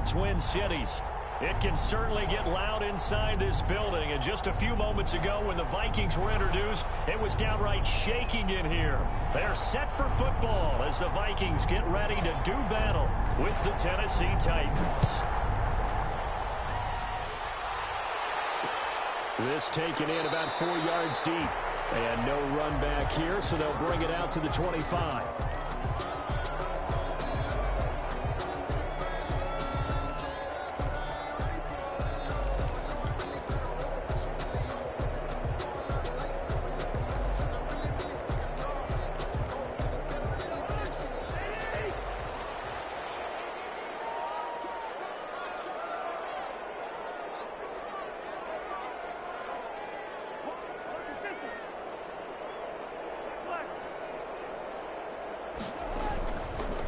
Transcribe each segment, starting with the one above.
the Twin Cities. It can certainly get loud inside this building. And just a few moments ago when the Vikings were introduced, it was downright shaking in here. They're set for football as the Vikings get ready to do battle with the Tennessee Titans. This taken in about 4 yards deep. And no run back here, so they'll bring it out to the 25.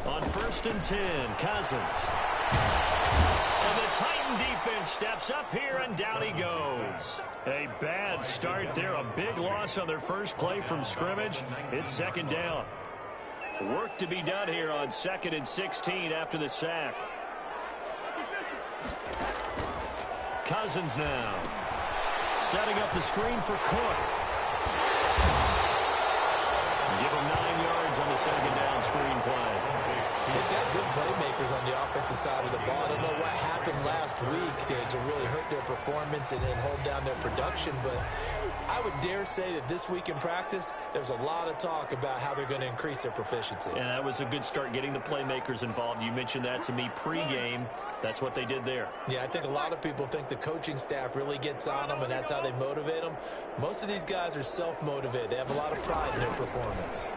On 1st and 10, Cousins. And the Titan defense steps up here, and down he goes. A bad start there, a big loss on their first play from scrimmage. It's 2nd down. Work to be done here on 2nd and 16 after the sack. Cousins now. Setting up the screen for Cook. Give him 9 yards on the 2nd down screen play. They've got good playmakers on the offensive side of the ball. I don't know what happened last week to really hurt their performance and hold down their production, but I would dare say that this week in practice, there's a lot of talk about how they're going to increase their proficiency. And that was a good start, getting the playmakers involved. You mentioned that to me pregame. That's what they did there. Yeah, I think a lot of people think the coaching staff really gets on them, and that's how they motivate them. Most of these guys are self-motivated. They have a lot of pride in their performance.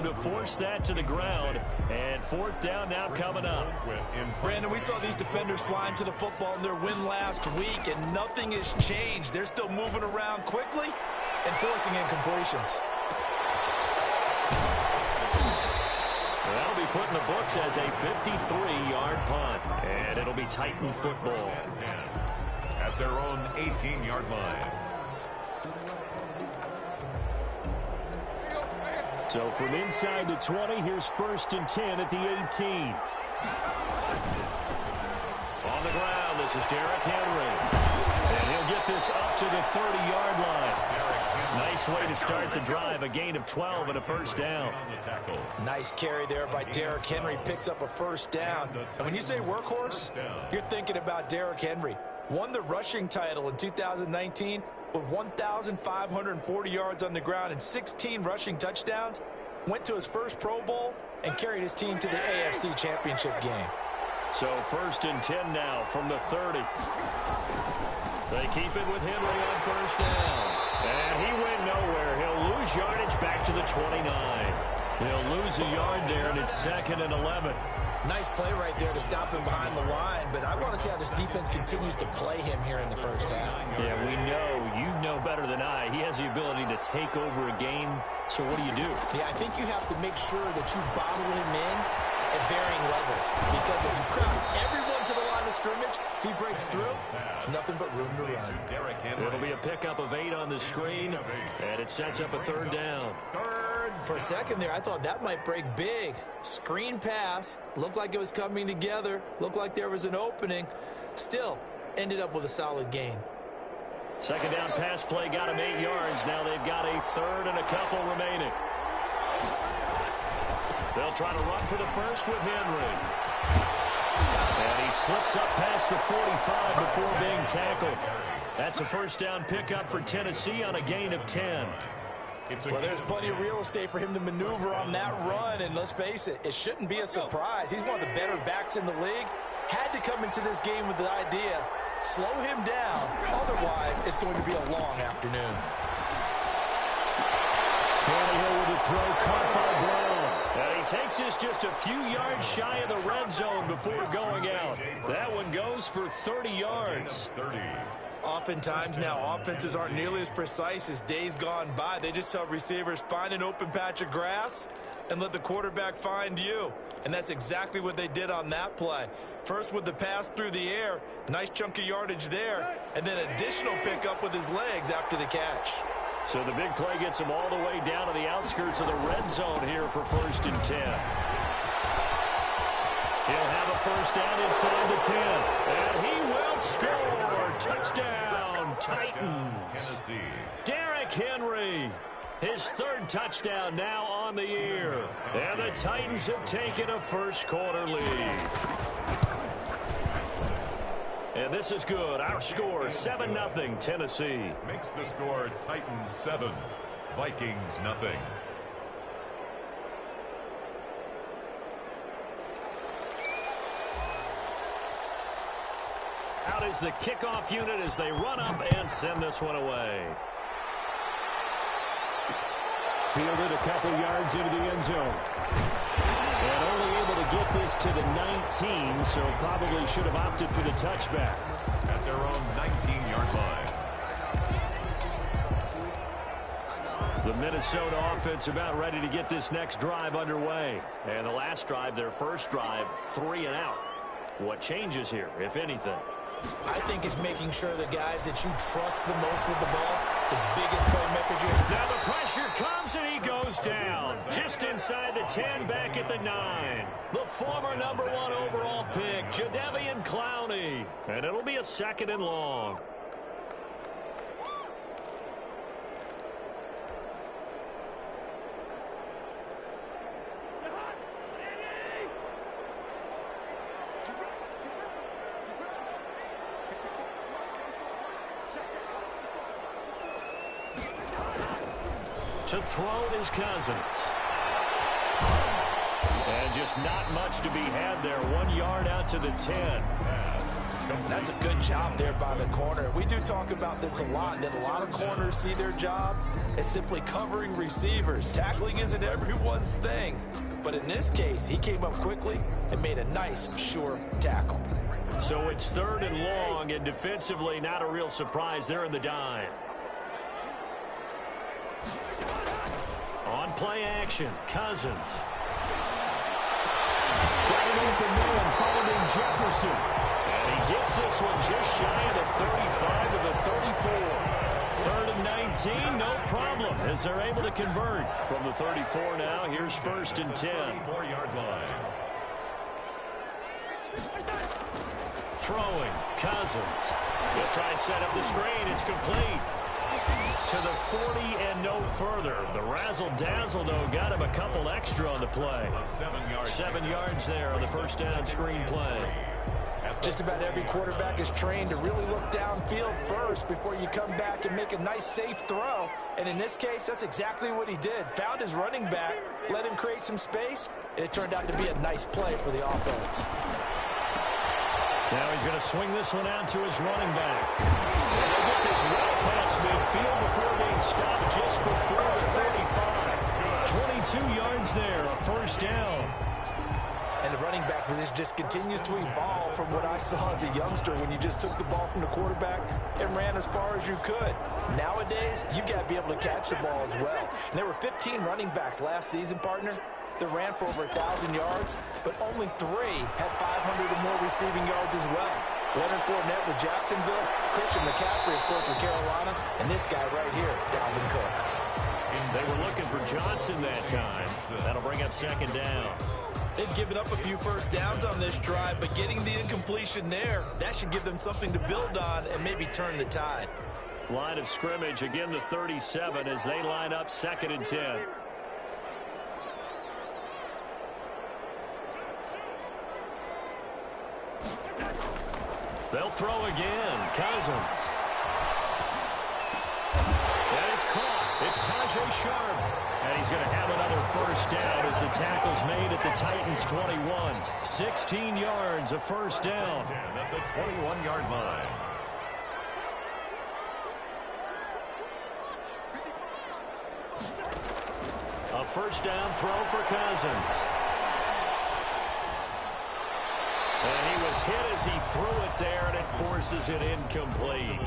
To force that to the ground, and 4th down now coming up. Brandon, we saw these defenders flying to the football in their win last week, and nothing has changed. They're still moving around quickly and forcing incompletions. That'll be put in the books as a 53-yard punt, and it'll be Titan football at their own 18-yard line. So from inside the 20, here's 1st and 10 at the 18. On the ground, this is Derrick Henry. And he'll get this up to the 30-yard line. Nice way to start the drive, a gain of 12 and a 1st down. Nice carry there by Derrick Henry, picks up a 1st down. And when you say workhorse, you're thinking about Derrick Henry. Won the rushing title in 2019 with 1,540 yards on the ground and 16 rushing touchdowns. Went to his first Pro Bowl and carried his team to the AFC Championship game. So 1st and 10 now from the 30. They keep it with Henry on 1st down. And he went nowhere. He'll lose yardage back to the 29. He'll lose a yard there, and it's 2nd and 11. Nice play right there to stop him behind the line, but I want to see how this defense continues to play him here in the 1st half. Yeah, we know. You know better than I. He has the ability to take over a game, so what do you do? Yeah, I think you have to make sure that you bottle him in at varying levels, because if you crowd everyone to the line of scrimmage, if he breaks through, there's nothing but room to run. It'll be a pickup of 8 on the screen, and it sets up a 3rd down. For a second there, I thought that might break big. Screen pass, looked like it was coming together, looked like there was an opening. Still, ended up with a solid gain. 2nd down pass play got him 8 yards. Now they've got a 3rd and a couple remaining. They'll try to run for the 1st with Henry. And he slips up past the 45 before being tackled. That's a 1st down pickup for Tennessee on a gain of 10. Well, there's plenty of real estate for him to maneuver on that run, and let's face it, it shouldn't be a surprise. He's one of the better backs in the league. Had to come into this game with the idea, slow him down, otherwise it's going to be a long afternoon. Tannehill with a throw caught by Brown. And he takes this just a few yards shy of the red zone before going out. That one goes for 30 yards. Oftentimes now, offenses aren't nearly as precise as days gone by. They just tell receivers, find an open patch of grass and let the quarterback find you. And that's exactly what they did on that play. First with the pass through the air, nice chunk of yardage there, and then additional pickup with his legs after the catch. So the big play gets him all the way down to the outskirts of the red zone here for 1st and 10. He'll have a first down inside the 10. And he will score. Touchdown, Titans. Tennessee. Derrick Henry. His 3rd touchdown now on the year. And the Titans have taken a first-quarter lead. And this is good. Our score, 7-0, Tennessee. Makes the score Titans 7, Vikings nothing. Out is the kickoff unit as they run up and send this one away. Fielded a couple yards into the end zone. And only able to get this to the 19, so probably should have opted for the touchback. At their own 19-yard line. The Minnesota offense about ready to get this next drive underway. And the last drive, their first drive, 3 and out. What changes here, if anything? I think it's making sure the guys that you trust the most with the ball, the biggest playmakers you have. Now the pressure comes and he goes down. Just inside the 10, back at the 9. The former number 1 overall pick, Jadeveon Clowney. And it'll be a 2nd and long. To throw it is Cousins. And just not much to be had there. 1 yard out to the 10. That's a good job there by the corner. We do talk about this a lot, that a lot of corners see their job as simply covering receivers. Tackling isn't everyone's thing. But in this case, he came up quickly and made a nice, sure tackle. So it's 3rd and long, and defensively not a real surprise there in the dime. On play action, Cousins. Got an open man finding Jefferson. And he gets this one just shy of the 35 to the 34. 3rd and 19, no problem, as they're able to convert. From the 34 now, here's 1st and 10. 4-yard line. Throwing, Cousins. He'll try and set up the screen. It's complete. To the 40 and no further. The razzle-dazzle, though, got him a couple extra on the play. 7 yards there on the first down screen play. Just about every quarterback is trained to really look downfield first before you come back and make a nice, safe throw. And in this case, that's exactly what he did. Found his running back, let him create some space, and it turned out to be a nice play for the offense. Now he's going to swing this one out to his running back. And they'll get this well past midfield before being stopped just before the 35. 22 yards there, a first down. And the running back position just continues to evolve from what I saw as a youngster when you just took the ball from the quarterback and ran as far as you could. Nowadays, you've got to be able to catch the ball as well. And there were 15 running backs last season, partner, that ran for over 1,000 yards, but only 3 had 500 or more receiving yards as well. Leonard Fournette with Jacksonville, Christian McCaffrey, of course, with Carolina, and this guy right here, Dalvin Cook. They were looking for Johnson that time. That'll bring up 2nd down. They've given up a few first downs on this drive, but getting the incompletion there, that should give them something to build on and maybe turn the tide. Line of scrimmage, again the 37 as they line up 2nd and 10. They'll throw again. Cousins. That is caught. It's Tajay Sharp. And he's going to have another first down as the tackle's made at the Titans' 21. 16 yards, a first down. At the 21-yard line. A first down throw for Cousins. And he was hit as he threw it there, and it forces it incomplete.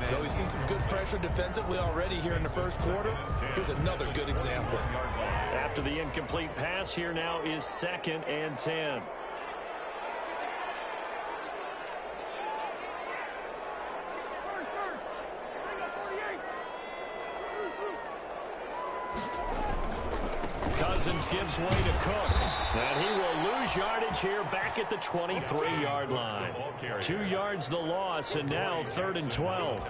So we've seen some good pressure defensively already here in the first quarter. Here's another good example. After the incomplete pass, here now is 2nd and 10. Cousins gives way to Cook. And he will lose yardage here back at the 23-yard line. 2 yards the loss, and now 3rd and 12.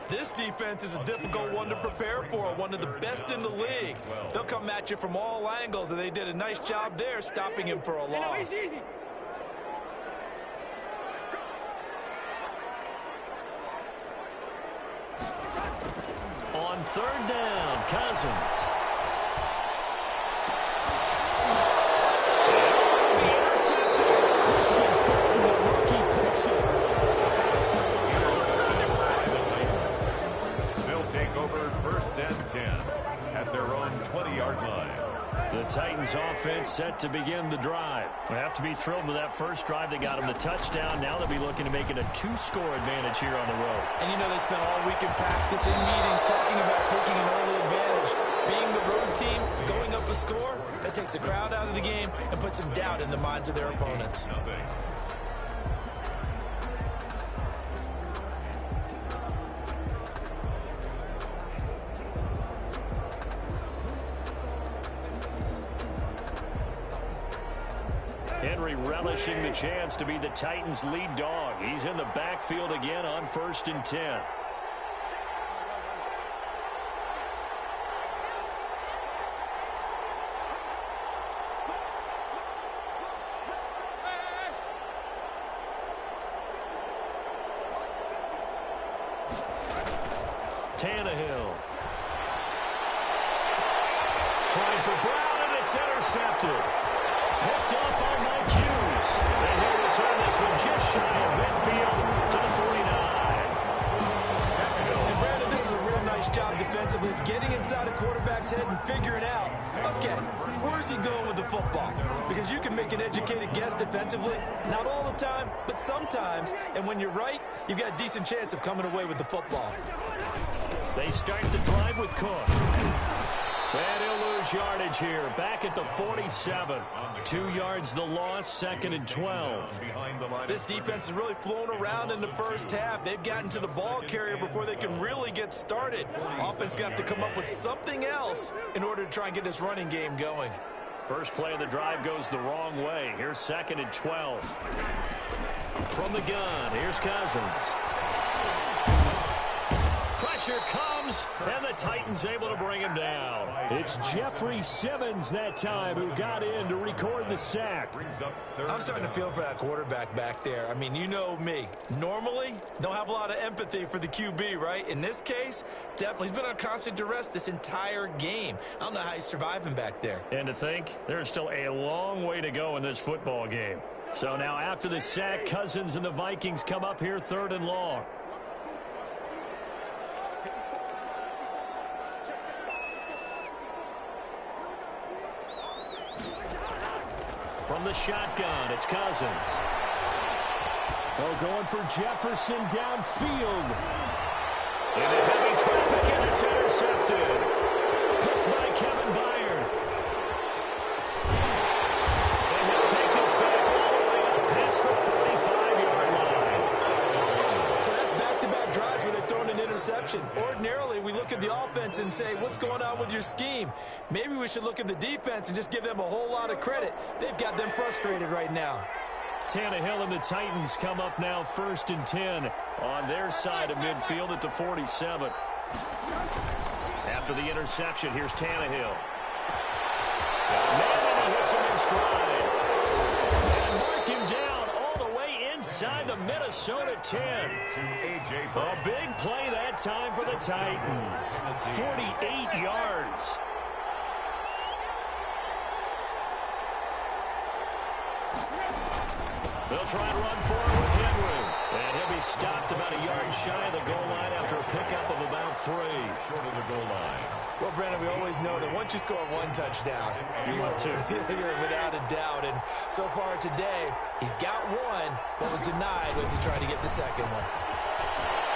This defense is a difficult one to prepare for, one of the best in the league. They'll come at you from all angles, and they did a nice job there stopping him for a loss. On 3rd down, Cousins. At their own 20-yard line. The Titans offense set to begin the drive. They have to be thrilled with that first drive. They got them the touchdown. Now they'll be looking to make it a 2-score advantage here on the road. And you know they spent all week in practice and meetings talking about taking an early advantage. Being the road team, going up a score, that takes the crowd out of the game and puts some doubt in the minds of their opponents. Henry relishing the chance to be the Titans' lead dog. He's in the backfield again on 1st and 10. Tannehill. Trying for Brown, and it's intercepted. Picked up on Mike Hughes. And he'll return this one just shy of midfield to the 49. And Brandon, this is a real nice job defensively, getting inside a quarterback's head and figuring out, okay, where's he going with the football? Because you can make an educated guess defensively, not all the time, but sometimes. And when you're right, you've got a decent chance of coming away with the football. They start the drive with Cook. And he'll lose yardage here, back at the 47. 2 yards the loss, 2nd and 12. This defense has really flown around in the first half. They've gotten to the ball carrier before they can really get started. Offense going to have to come up with something else in order to try and get this running game going. First play of the drive goes the wrong way. Here's 2nd and 12. From the gun, here's Cousins. Pressure comes, and the Titans able to bring him down. It's Jeffrey Simmons that time who got in to record the sack. I'm starting to feel for that quarterback back there. I mean, you know me. Normally, don't have a lot of empathy for the QB, right? In this case, definitely. He's been on constant duress this entire game. I don't know how he's surviving back there. And to think, there's still a long way to go in this football game. So now after the sack, Cousins and the Vikings come up here 3rd and long. From the shotgun, it's Cousins. Oh, going for Jefferson downfield. Into heavy traffic, and it's intercepted. Picked by Kevin Byard. And he'll take this back all the way up past the 45-yard line. So that's back-to-back drives where they've thrown an interception. Ordinarily, we look at the offense and say, what's going on with your scheme? Maybe we should look at the defense and just give them a whole lot of credit. They've got them frustrated right now. Tannehill and the Titans come up now 1st and 10 on their side of midfield at the 47. After the interception, here's Tannehill. And he hits him in stride. And mark him down all the way inside the Minnesota 10. A big play that time for the Titans. 48 yards. They'll try and run for it with Henry. And he'll be stopped about a yard shy of the goal line after a pickup of about 3. Short of the goal line. Well, Brandon, we always know that once you score one touchdown, You want two. You're without a doubt. And so far today, he's got one that was denied as he tried to get the second one.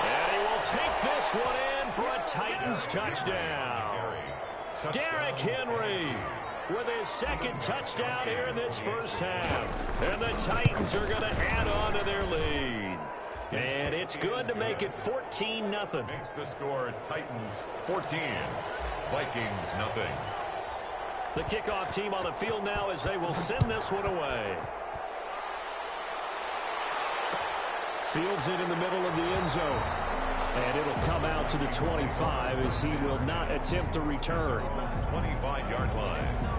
And he will take this one in for a Titans touchdown. Derrick Henry with his second touchdown here in this first half. And the Titans are going to add on to their lead. And it's good to make it 14-0. Makes the score Titans 14, Vikings nothing. The kickoff team on the field now as they will send this one away. Fields it in the middle of the end zone. And it'll come out to the 25 as he will not attempt to return. 25-yard line.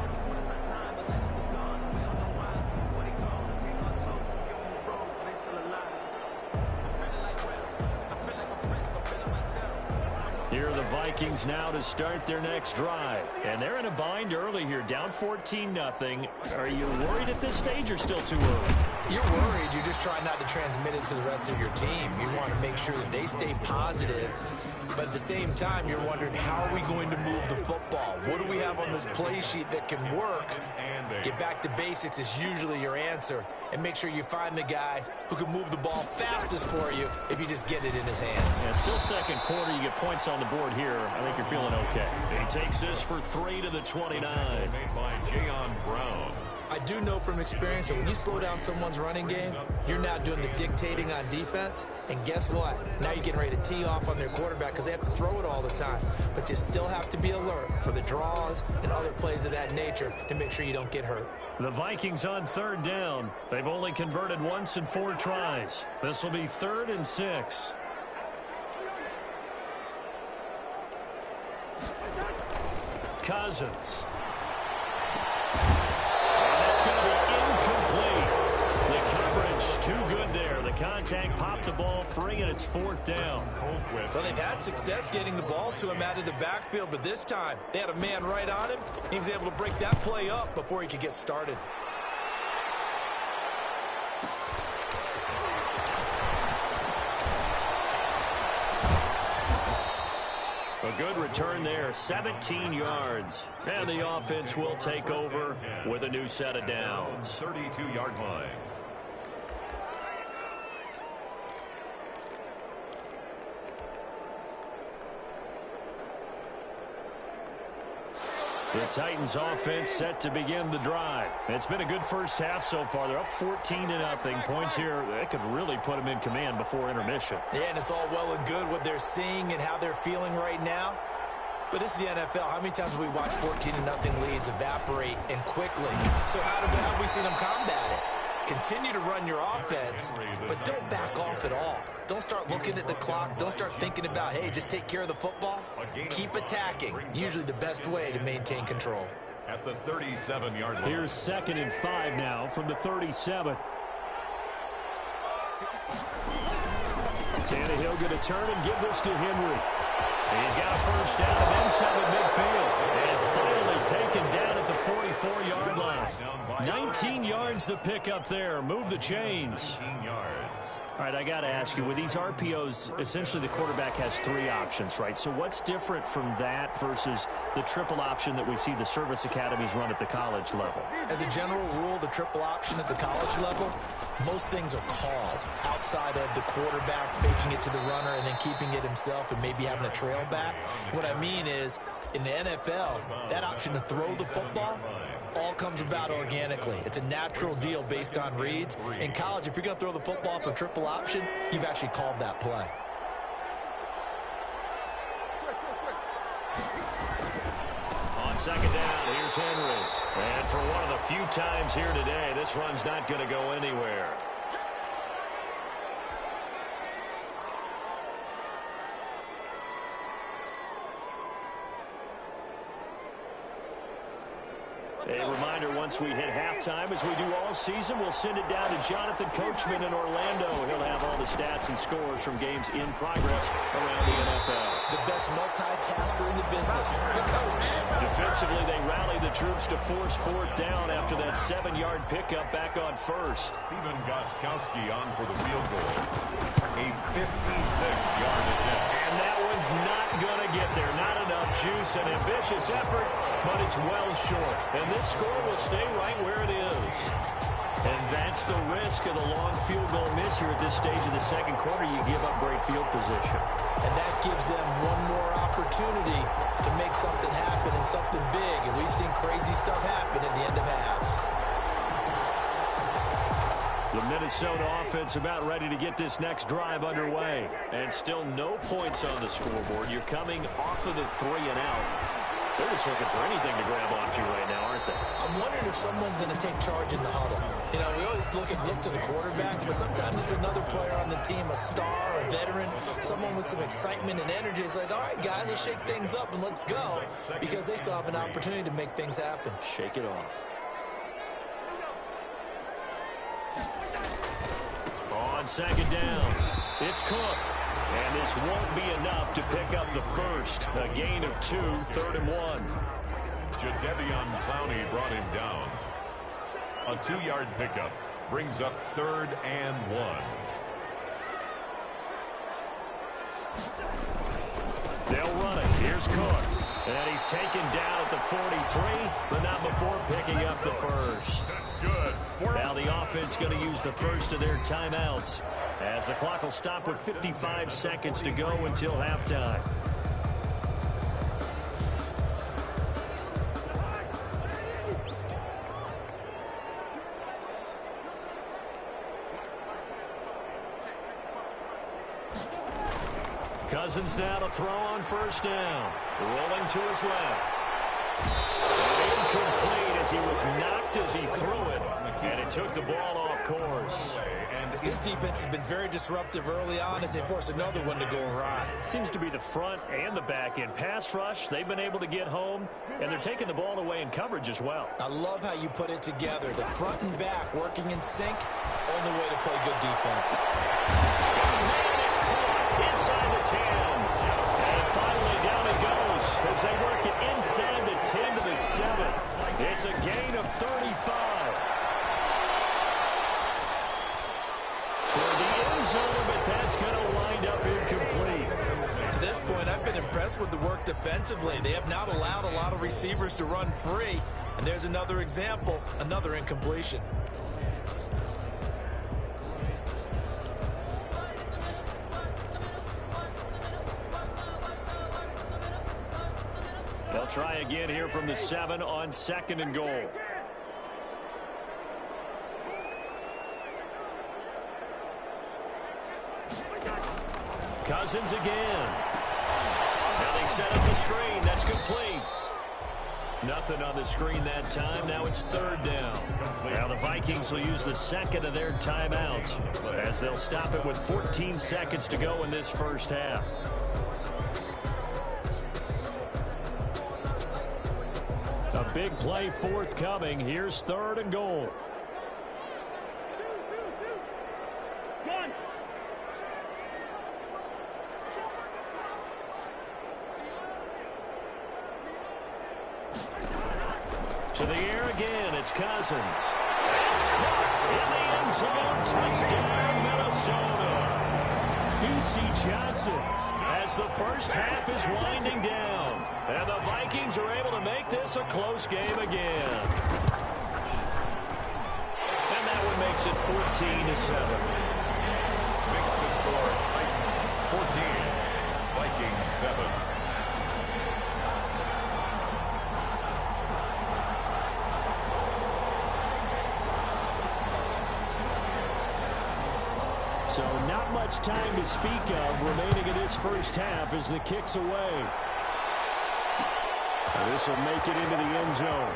Here are the Vikings now to start their next drive. And they're in a bind early here, down 14-0. Are you worried at this stage or still too early? You're worried. You're just trying not to transmit it to the rest of your team. You want to make sure that they stay positive. But at the same time, you're wondering, how are we going to move the football? What do we have on this play sheet that can work? Get back to basics is usually your answer. And make sure you find the guy who can move the ball fastest for you if you just get it in his hands. Yeah, still second quarter. You get points on the board here. I think you're feeling okay. He takes this for 3 to the 29. Made by Jayon Brown. I do know from experience that when you slow down someone's running game, you're now doing the dictating on defense. And guess what? Now you're getting ready to tee off on their quarterback because they have to throw it all the time. But you still have to be alert for the draws and other plays of that nature to make sure you don't get hurt. The Vikings on third down. They've only converted once in 4 tries. This will be 3rd and 6. Cousins. Going to be incomplete. The coverage too good there. The contact popped the ball free, and it's 4th down. Well, they've had success getting the ball to him out of the backfield, but this time they had a man right on him. He was able to break that play up before he could get started. A good return there, 17 yards. And the offense will take over with a new set of downs. 32-yard line. The Titans offense set to begin the drive. It's been a good first half so far. They're up 14-0. Points here, that could really put them in command before intermission. Yeah, and it's all well and good what they're seeing and how they're feeling right now. But this is the NFL. How many times have we watched 14-0 leads evaporate and quickly? So how have we seen them combat it? Continue to run your offense, but don't back off at all. Don't start looking at the clock. Don't start thinking about, hey, just take care of the football. Keep attacking. Usually the best way to maintain control. At the 37-yard line. Here's 2nd and 5 now from the 37. Tannehill going to turn and give this to Henry. He's got a first down and then some at midfield. And finally taken down at the 44-yard line. 19 yards the pick up there. Move the chains. 19 yards. All right, I got to ask you, with these RPOs, essentially the quarterback has 3 options, right? So what's different from that versus the triple option that we see the service academies run at the college level? As a general rule, the triple option at the college level, most things are called outside of the quarterback faking it to the runner and then keeping it himself and maybe having a trail back. What I mean is, in the NFL, that option to throw the football all comes about organically. It's a natural deal based on reads. In college, if you're going to throw the football for triple option, you've actually called that play. On second down, here's Henry. And for one of the few times here today, this run's not going to go anywhere. A reminder, once we hit halftime, as we do all season, we'll send it down to Jonathan Coachman in Orlando. He'll have all the stats and scores from games in progress around the NFL. The best multitasker in the business, the coach. Defensively, they rally the troops to force 4th down after that 7-yard pickup back on 1st. Stephen Gostkowski on for the field goal. A 56-yard attempt. And that one's not going to get there. Not enough juice. An ambitious effort, but it's well short. And this score will stay right where it is. And that's the risk of the long field goal miss here at this stage of the second quarter. You give up great field position. And that gives them one more opportunity to make something happen and something big. And we've seen crazy stuff happen at the end of halves. The Minnesota offense about ready to get this next drive underway. And still no points on the scoreboard. You're coming off of the 3 and out. They're just looking for anything to grab onto right now, aren't they? I'm wondering if someone's going to take charge in the huddle. You know, we always look to the quarterback, but sometimes it's another player on the team, a star, a veteran, someone with some excitement and energy. It's like, all right, guys, let's shake things up and let's go, because they still have an opportunity to make things happen. Shake it off. On second down, it's Cook. And this won't be enough to pick up the first. A gain of 2, 3rd and 1. Jadeveon Clowney brought him down. A 2-yard pickup brings up 3rd and 1. They'll run it. Here's Cook. And he's taken down at the 43, but not before picking up the first. That's good. Now the offense going to use the first of their timeouts, as the clock will stop with 55 seconds to go until halftime. Cousins now to throw on first down. Rolling to his left. Incomplete as he was knocked as he threw it. And it took the ball off course. This defense has been very disruptive early on as they force another one to go awry. Seems to be the front and the back end. Pass rush, they've been able to get home, and they're taking the ball away in coverage as well. I love how you put it together. The front and back working in sync, only way to play good defense. And it's caught inside the 10. And finally down it goes as they work it inside the 10 to the 7. It's a gain of 35. Toward the end zone, but that's going to wind up incomplete. To this point, I've been impressed with the work defensively. They have not allowed a lot of receivers to run free. And there's another example, another incompletion. They'll try again here from the 7 on 2nd and goal. Cousins again. Now they set up the screen. That's complete. Nothing on the screen that time. Now it's 3rd down. Now the Vikings will use the 2nd of their timeouts as they'll stop it with 14 seconds to go in this first half. A big play forthcoming. Here's 3rd and goal. To the air again, it's Cousins. It's caught in the end zone. Touchdown, Minnesota. B.C. Johnson as the first half is winding down. And the Vikings are able to make this a close game again. And that one makes it 14-7. Makes the score Titans 14, Vikings 7. So not much time to speak of remaining in this first half as the kick's away. This will make it into the end zone.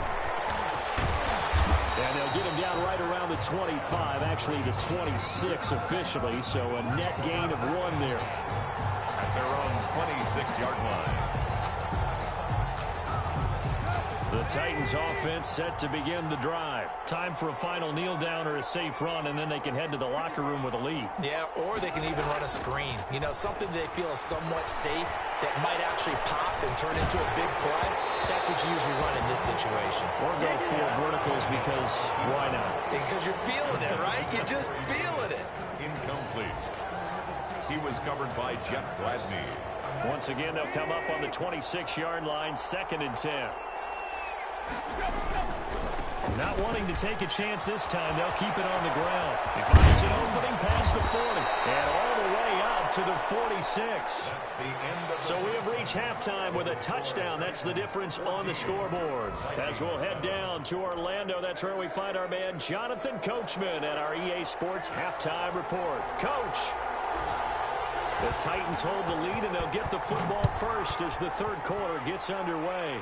And they'll get him down right around the 25, actually the 26 officially, so a net gain of 1 there. At their own 26-yard line. The Titans offense set to begin the drive. Time for a final kneel down or a safe run, and then they can head to the locker room with a lead. Yeah, or they can even run a screen. You know, something they feel is somewhat safe that might actually pop and turn into a big play. That's what you usually run in this situation. Or go 4 verticals because why not? Because you're feeling it, right? You're just feeling it. Incomplete. He was covered by Jeff Gladney. Once again, they'll come up on the 26-yard line, 2nd and 10. Not wanting to take a chance this time, they'll keep it on the ground. He finds an opening past the 40 and all the way out to the 46. So we have reached halftime with a touchdown. That's the difference on the scoreboard. As we'll head down to Orlando, that's where we find our man Jonathan Coachman at our EA Sports Halftime Report. Coach. The Titans hold the lead, and they'll get the football first as the 3rd quarter gets underway.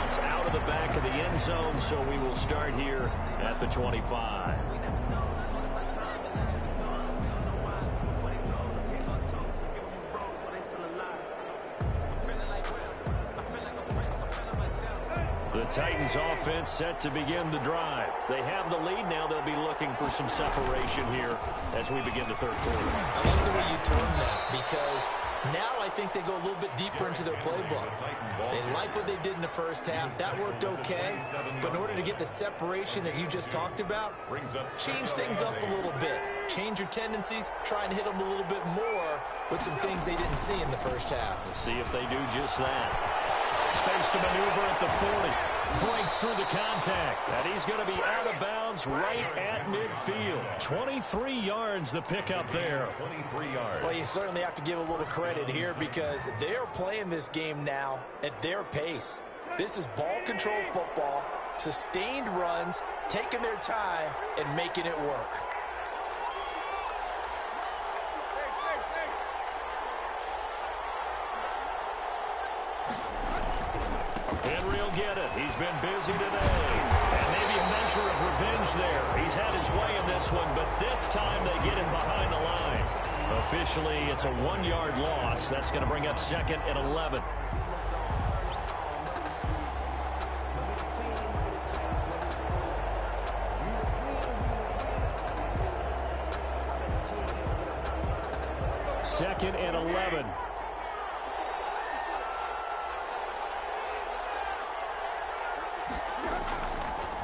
It's out of the back of the end zone, so we will start here at the 25. The Titans offense set to begin the drive. They have the lead now. They'll be looking for some separation here as we begin the third quarter. I like the way you term that, because now I think they go a little bit deeper into their playbook. They like what they did in the first half. That worked okay. But in order to get the separation that you just talked about, change things up a little bit. Change your tendencies. Try and hit them a little bit more with some things they didn't see in the first half. We'll see if they do just that. Space to maneuver at the 40. Breaks through the contact. And he's going to be out of bounds right at midfield. 23 yards the pickup there. 23 yards. Well, you certainly have to give a little credit here because they are playing this game now at their pace. This is ball control football, sustained runs, taking their time, and making it work. Henry will get it. He's been busy today. And maybe a measure of revenge there. He's had his way in this one, but this time they get him behind the line. Officially, it's a 1-yard loss. That's going to bring up second and 11. Second and 11.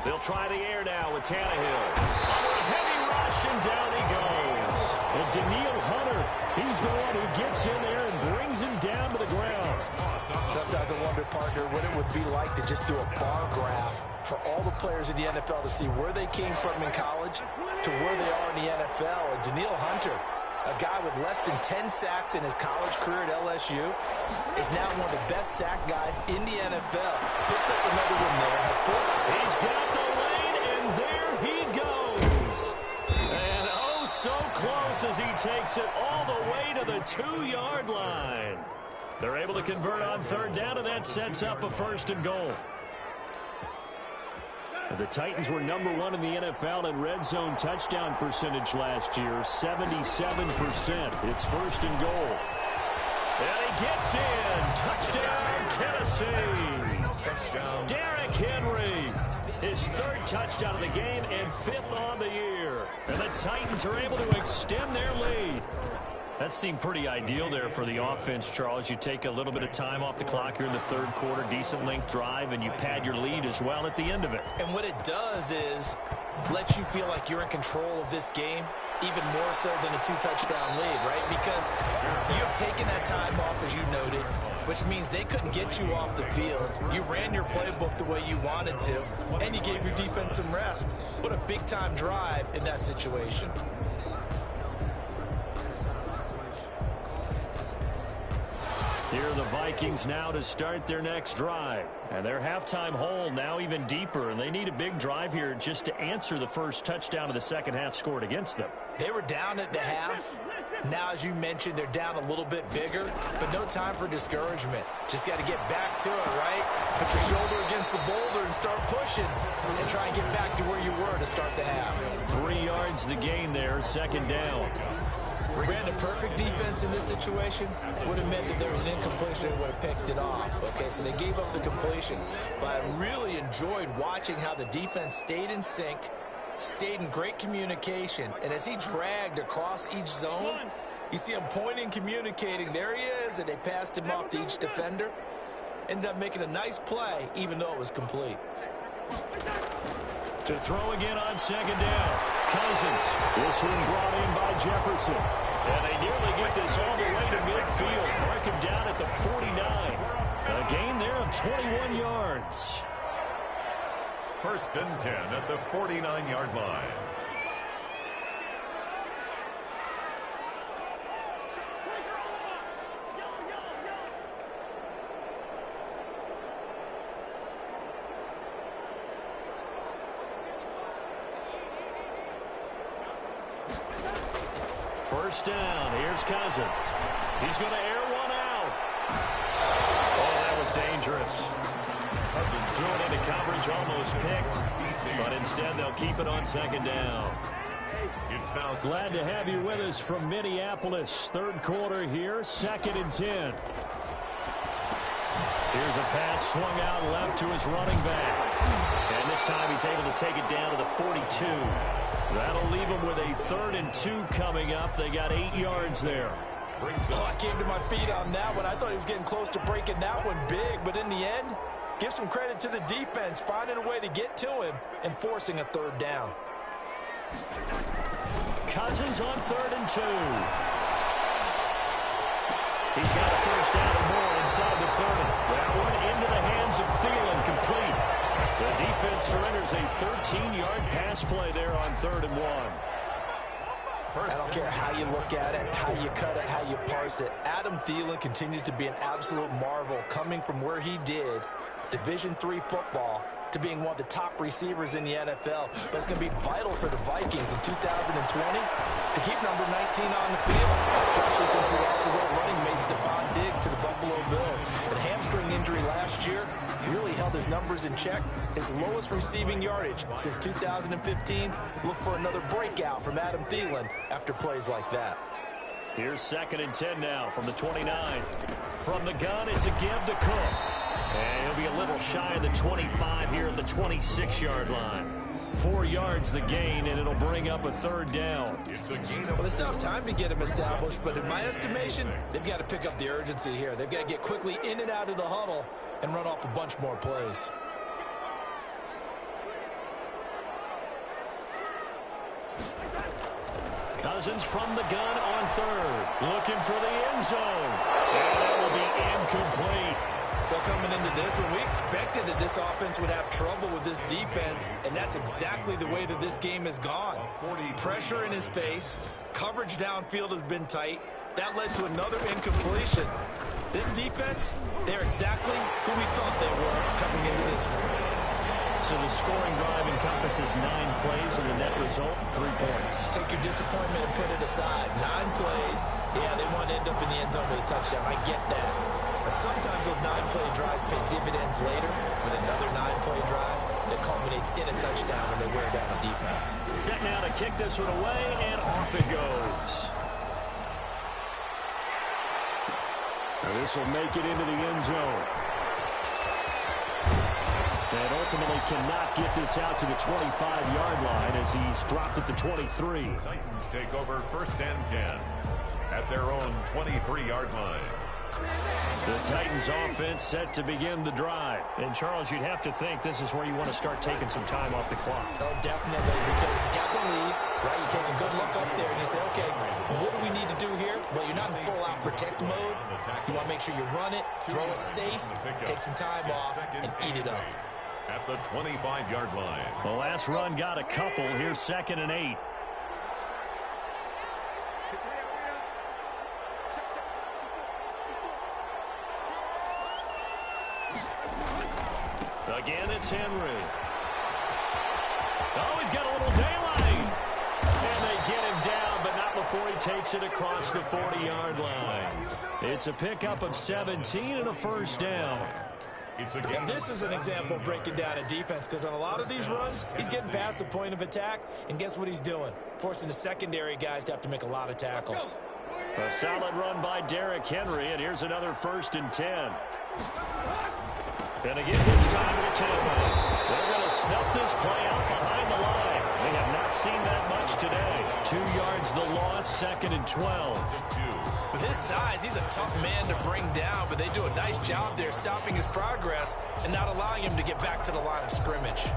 They'll try the air now with Tannehill. Under a heavy rush, and down he goes. And Daniil Hunter, he's the one who gets in there and brings him down to the ground. Sometimes I wonder, partner, what it would be like to just do a bar graph for all the players in the NFL to see where they came from in college to where they are in the NFL. And Daniil Hunter, a guy with less than 10 sacks in his college career at LSU, is now one of the best sack guys in the NFL. Picks up another one there. He's got the lane, and there he goes. And oh, so close as he takes it all the way to the 2-yard line. They're able to convert on third down, and that sets up a first and goal. The Titans were #1 in the NFL in red zone touchdown percentage last year, 77%. It's first and goal. And he gets in. Touchdown, Tennessee. Touchdown. Derrick Henry. His third touchdown of the game and 5th on the year. And the Titans are able to extend their lead. That seemed pretty ideal there for the offense, Charles. You take a little bit of time off the clock here in the third quarter, decent length drive, and you pad your lead as well at the end of it. And what it does is let you feel like you're in control of this game, even more so than a 2-touchdown lead, right? Because you have taken that time off, as you noted, which means they couldn't get you off the field. You ran your playbook the way you wanted to, and you gave your defense some rest. What a big-time drive in that situation. Here are the Vikings now to start their next drive. And their halftime hole now even deeper, and they need a big drive here just to answer the first touchdown of the second half scored against them. They were down at the half. Now, as you mentioned, they're down a little bit bigger, but no time for discouragement. Just got to get back to it, right? Put your shoulder against the boulder and start pushing and try and get back to where you were to start the half. 3 yards the gain there, second down. Ran a perfect defense in this situation. Would have meant that there was an incompletion and would have picked it off. Okay, so they gave up the completion. But I really enjoyed watching how the defense stayed in sync, stayed in great communication. And as he dragged across each zone, you see him pointing, communicating. There he is, and they passed him off to each defender. Ended up making a nice play, even though it was complete. To throw again on second down. Cousins. This one brought in by Jefferson. And they nearly get this all the way to midfield. Mark him down at the 49. A gain there of 21 yards. First and 10 at the 49-yard line. First down. Here's Cousins. He's going to air one out. Oh, that was dangerous. Threw it into coverage, almost picked, but instead they'll keep it on second down. Glad to have you with us from Minneapolis. Third quarter here, 2nd and 10. Here's a pass swung out left to his running back. And this time he's able to take it down to the 42. That'll leave him with a 3rd and 2 coming up. They got 8 yards there. Oh, I came to my feet on that one. I thought he was getting close to breaking that one big, but in the end, give some credit to the defense, finding a way to get to him and forcing a 3rd down. Cousins on 3rd and 2. He's got a first down and more inside the 30. That one into the hands of Thielen, complete. The defense surrenders a 13-yard pass play there on 3rd and 1. I don't care how you look at it, how you cut it, how you parse it. Adam Thielen continues to be an absolute marvel, coming from where he did, Division III football, to being one of the top receivers in the NFL. But it's going to be vital for the Vikings in 2020 to keep number 19 on the field, especially since he lost his old running mate, Stephon Diggs, to the Buffalo Bills. A hamstring injury last year really held his numbers in check. His lowest receiving yardage since 2015. Look for another breakout from Adam Thielen after plays like that. Here's 2nd and 10 now from the 29. From the gun, it's a give to Cook. And he'll be a little shy of the 25 here at the 26-yard line. 4 yards the gain, and it'll bring up a 3rd down. Well, they still have time to get him established, but in my estimation, they've got to pick up the urgency here. They've got to get quickly in and out of the huddle and run off a bunch more plays. Cousins from the gun on 3rd. Looking for the end zone. And that will be incomplete. Well, coming into this one, we expected that this offense would have trouble with this defense, and that's exactly the way that this game has gone. Pressure in his face, coverage downfield has been tight. That led to another incompletion. This defense, they're exactly who we thought they were coming into this one. So the scoring drive encompasses 9 plays, and the net result, 3 points. Take your disappointment and put it aside. 9 plays. Yeah, they want to end up in the end zone with a touchdown. I get that. But sometimes those 9-play drives pay dividends later with another 9-play drive that culminates in a touchdown when they wear down a defense. Set now to kick this one away, and off it goes. This will make it into the end zone. And ultimately cannot get this out to the 25-yard line as he's dropped at the 23. Titans take over 1st and 10 at their own 23-yard line. The Titans offense set to begin the drive. And, Charles, you'd have to think this is where you want to start taking some time off the clock. Oh, definitely, because you got the lead, right? You take a good look up there and you say, okay, what do we need to do here? Well, you're not in full-out protect mode. You want to make sure you run it, throw it safe, take some time off, and eat it up. At the 25-yard line. The last run got a couple. Here's 2nd and 8. Again, it's Henry. Oh, he's got a little daylight. And they get him down, but not before he takes it across the 40-yard line. It's a pickup of 17 and a 1st down. And this is an example of breaking down a defense, because on a lot of these runs, he's getting past the point of attack, and guess what he's doing? Forcing the secondary guys to have to make a lot of tackles. A solid run by Derrick Henry, and here's another 1st and 10. And again, this time at 10. They're going to snuff this play out behind the line. They have not seen that much today. 2 yards the loss, 2nd and 12. With his size, he's a tough man to bring down, but they do a nice job there stopping his progress and not allowing him to get back to the line of scrimmage.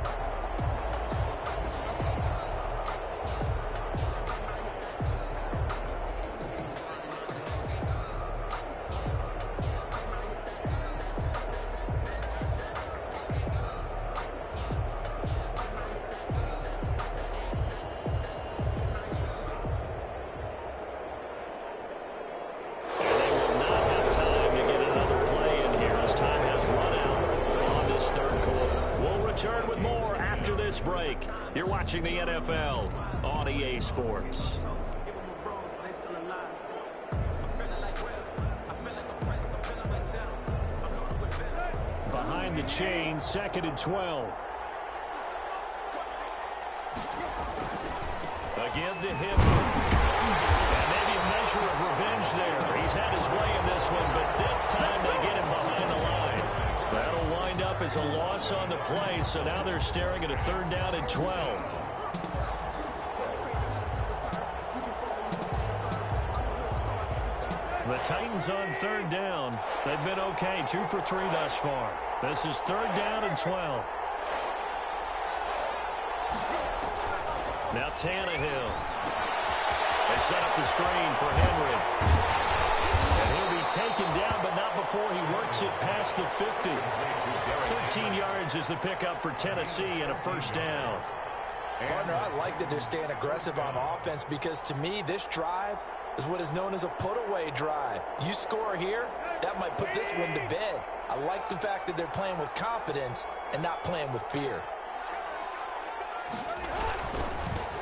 Break. You're watching the NFL on EA Sports. Behind behind the chain, 2nd and 12. A give to him. And maybe a measure of revenge there. He's had his way in this one, but this time they get him behind the line. That'll wind up as a loss on the play, so now they're staring at a 3rd down and 12. The Titans on 3rd down. They've been okay, 2 for 3 thus far. This is 3rd down and 12. Now Tannehill. They set up the screen for Henry. And he'll be taken down, but not before he works it past the 50. 13 yards is the pickup for Tennessee and a 1st down. Partner, I like that they're staying aggressive on offense because to me, this drive is what is known as a put-away drive. You score here, that might put this one to bed. I like the fact that they're playing with confidence and not playing with fear.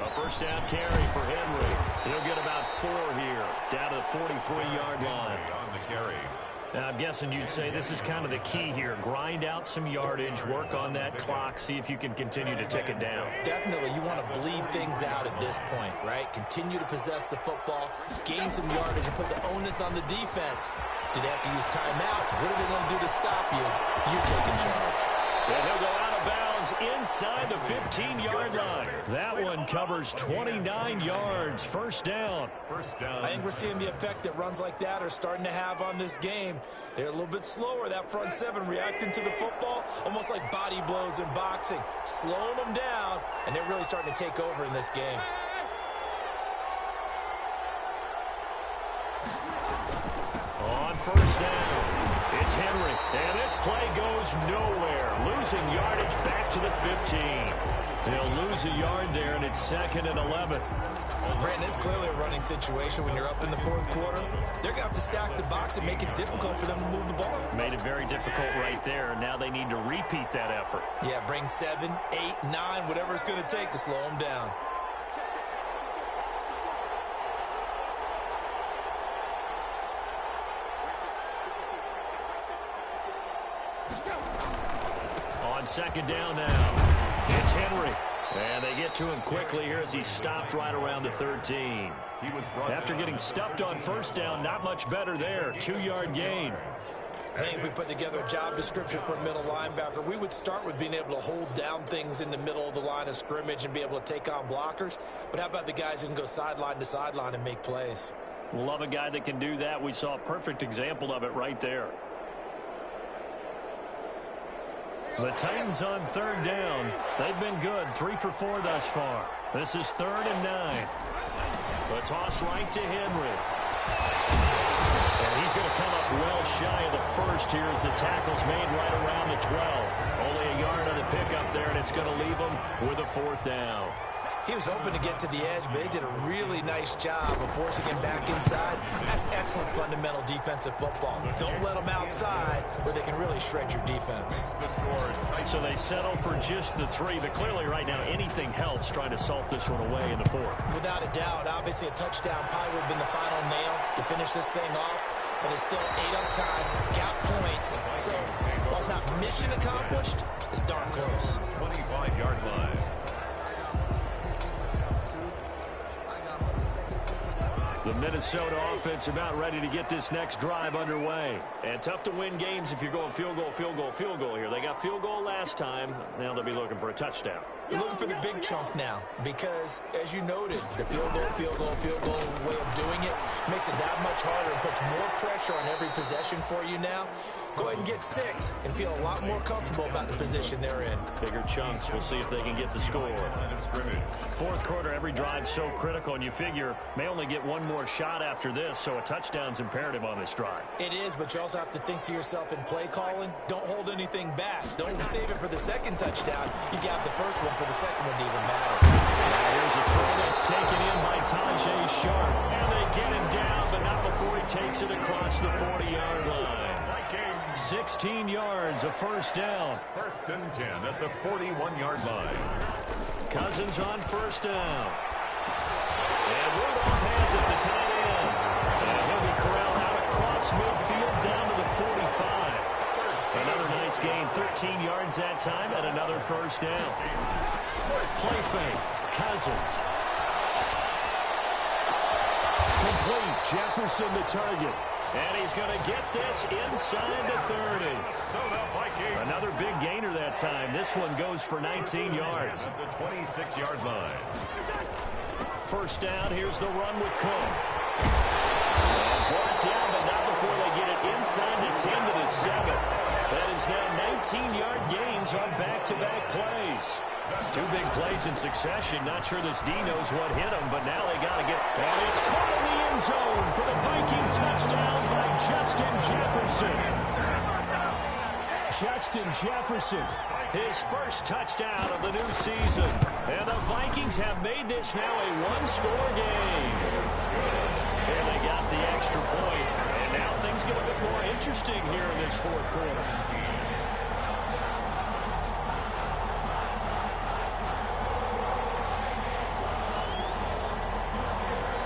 A 1st down carry for Henry. He'll get about 4 here, down to the 43-yard line. On the carry. Now, I'm guessing you'd say this is kind of the key here. Grind out some yardage, work on that clock, see if you can continue to tick it down. Definitely, you want to bleed things out at this point, right? Continue to possess the football, gain some yardage, and put the onus on the defense. Do they have to use timeouts? What are they going to do to stop you? You're taking charge. And he'll go out of bounds inside the 15-yard line. That one covers 29 yards. 1st down. I think we're seeing the effect that runs like that are starting to have on this game. They're a little bit slower, that front 7, reacting to the football, almost like body blows in boxing, slowing them down, and they're really starting to take over in this game. On 1st down. It's Henry, and this play goes nowhere. Losing yardage back to the 15. They'll lose a yard there, and it's 2nd and 11. Brandon, it's clearly a running situation when you're up in the 4th quarter. They're going to have to stack the box and make it difficult for them to move the ball. Made it very difficult right there, and now they need to repeat that effort. Yeah, bring 7, 8, 9, whatever it's going to take to slow them down. On 2nd down now, it's Henry. And they get to him quickly here as he stopped right around the 13. After getting stuffed on 1st down, not much better there. 2-yard gain. I think if we put together a job description for a middle linebacker, we would start with being able to hold down things in the middle of the line of scrimmage and be able to take on blockers. But how about the guys who can go sideline to sideline and make plays? Love a guy that can do that. We saw a perfect example of it right there. The Titans on 3rd down. They've been good, 3 for 4 thus far. This is 3rd and 9. The toss right to Henry. And he's going to come up well shy of the 1st here as the tackle's made right around the 12. Only a yard on the pickup there, and it's going to leave him with a 4th down. He was hoping to get to the edge, but they did a really nice job of forcing him back inside. That's excellent fundamental defensive football. Don't let them outside where they can really shred your defense. So they settle for just the 3, but clearly right now anything helps trying to salt this one away in the 4th. Without a doubt, obviously a touchdown probably would have been the final nail to finish this thing off, but it's still 8 up time, got points. So while it's not mission accomplished, it's darn close. 25-yard line. The Minnesota offense about ready to get this next drive underway. And tough to win games if you're going field goal, field goal, field goal here. They got field goal last time. Now they'll be looking for a touchdown. You're looking for the big chunk now because, as you noted, the field goal way of doing it makes it that much harder and puts more pressure on every possession for you now. Go ahead and get 6 and feel a lot more comfortable about the position they're in. Bigger chunks. We'll see if they can get the score. 4th quarter, every drive's so critical, and you figure may only get one more shot after this, so a touchdown's imperative on this drive. It is, but you also have to think to yourself in play calling, don't hold anything back. Don't save it for the 2nd touchdown. You got the 1st one for the 2nd one to even matter. Now here's a throw that's taken in by Tajay Sharp, and they get him down, but not before he takes it across the 40-yard line. 16 yards, a 1st down. 1st and 10 at the 41-yard line. Cousins on 1st down. And Rudolph has it, the tight end. And he'll be corralled out across midfield down to the 45. Another nice offense gained 13 yards that time and another first down. Play fake. Cousins. Complete. Jefferson the target. And he's going to get this inside the 30. Another big gainer that time. This one goes for 19 yards. At the 26-yard line. First down, here's the run with Cook. And brought down, but not before they get it inside the 10 to the 7. That is now 19-yard gains on back-to-back plays. Two big plays in succession. Not sure this D knows what hit him, but now they got to get... And it's caught in the end zone for the Viking touchdown by Justin Jefferson. Justin Jefferson. His first touchdown of the new season. And the Vikings have made this now a one-score game. And they got the extra point. And now things get a bit more interesting here in this fourth quarter.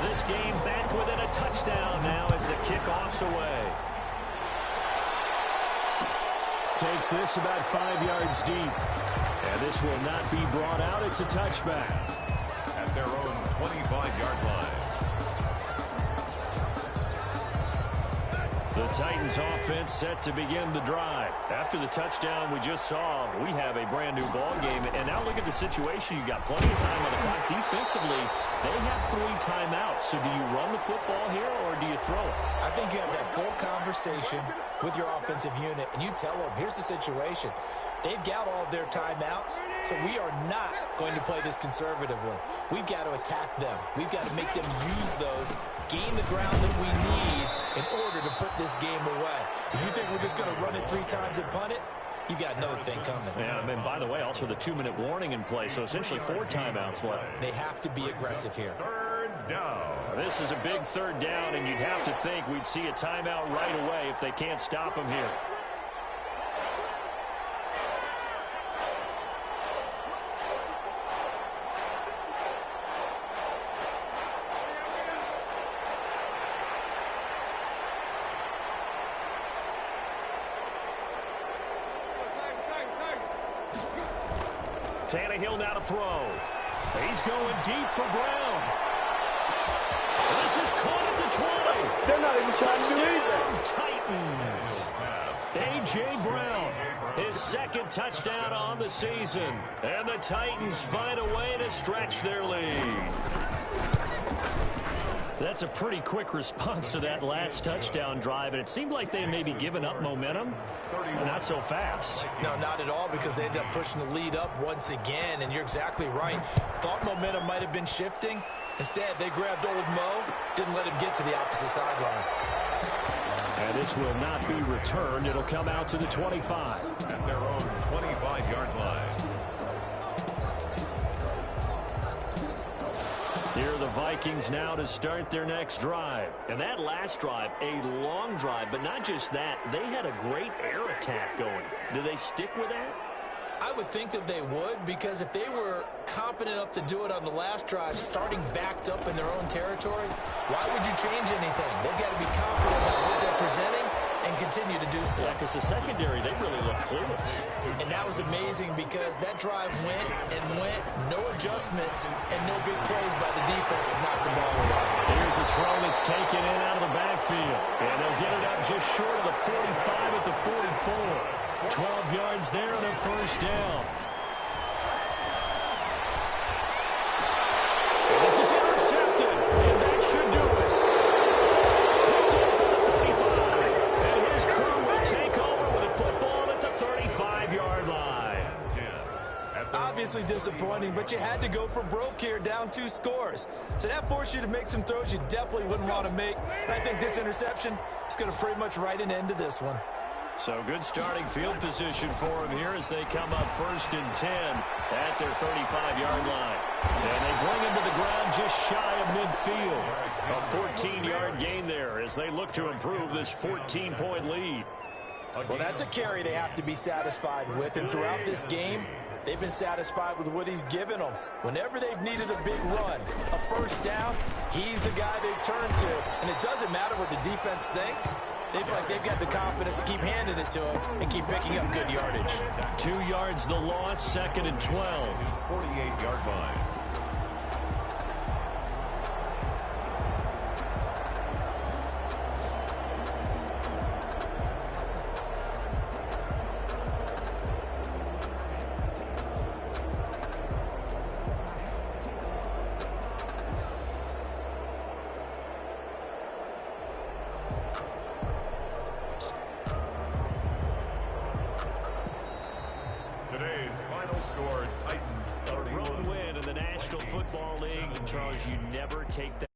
This game back within a touchdown now as the kickoff's away. Takes this about 5 yards deep. And this will not be brought out. It's a touchback. At their own 25-yard line. The Titans offense set to begin the drive. After the touchdown we just saw, we have a brand new ball game. And now look at the situation. You got plenty of time on the clock. Defensively, they have 3 timeouts. So do you run the football here or do you throw it? I think you have that full conversation with your offensive unit, and you tell them, here's the situation. They've got all their timeouts, so we are not going to play this conservatively. We've got to attack them. We've got to make them use those, gain the ground that we need in order to put this game away. If you think we're just going to run it 3 times and punt it, you got another thing coming. Yeah, and by the way, also the 2-minute warning in play, so essentially 4 timeouts left. They have to be aggressive here. Third down. This is a big third down, and you'd have to think we'd see a timeout right away if they can't stop them here. Tannehill now to throw. He's going deep for Brown. This is caught at the 20. They're not even trying to do Titans. anything. A.J. Brown, his second touchdown on the season. And the Titans find a way to stretch their lead. That's a pretty quick response to that last touchdown drive, and it seemed like they had maybe given up momentum, but not so fast. No, not at all, because they ended up pushing the lead up once again, and you're exactly right. Thought momentum might have been shifting. Instead, they grabbed old Mo, didn't let him get to the opposite sideline. And this will not be returned. It'll come out to the 25. At their own 25-yard line. Here are the Vikings now to start their next drive. And that last drive, a long drive, but not just that. They had a great air attack going. Do they stick with that? I would think that they would, because if they were competent enough to do it on the last drive, starting backed up in their own territory, why would you change anything? They've got to be confident about what they're presenting and continue to do so. Yeah, because the secondary, they really look clueless. And that was amazing, because that drive went and went, no adjustments, and no big plays by the defense to knock the ball away. Here's a throw that's taken in out of the backfield. And they'll get it up just short of the 45 at the 44. 12 yards there and a first down. And this is intercepted, and that should do it. Picked off at the 35, and his crew will take over with a football at the 35-yard line. Obviously disappointing, but you had to go for broke here, down 2 scores. So that forced you to make some throws you definitely wouldn't want to make. And I think this interception is going to pretty much write an end to this one. So good starting field position for them here as they come up 1st and 10 at their 35-yard line. And they bring him to the ground just shy of midfield. A 14-yard gain there as they look to improve this 14-point lead. Well, that's a carry they have to be satisfied with. And throughout this game, they've been satisfied with what he's given them. Whenever they've needed a big run, a first down, he's the guy they've turned to. And it doesn't matter what the defense thinks. they feel like they've got the confidence to keep handing it to him and keep picking up good yardage. 2 yards the loss, 2nd and 12. 48-yard line. Today's final score, Titans 31. Road win in the National Football League. Charles, you never take that.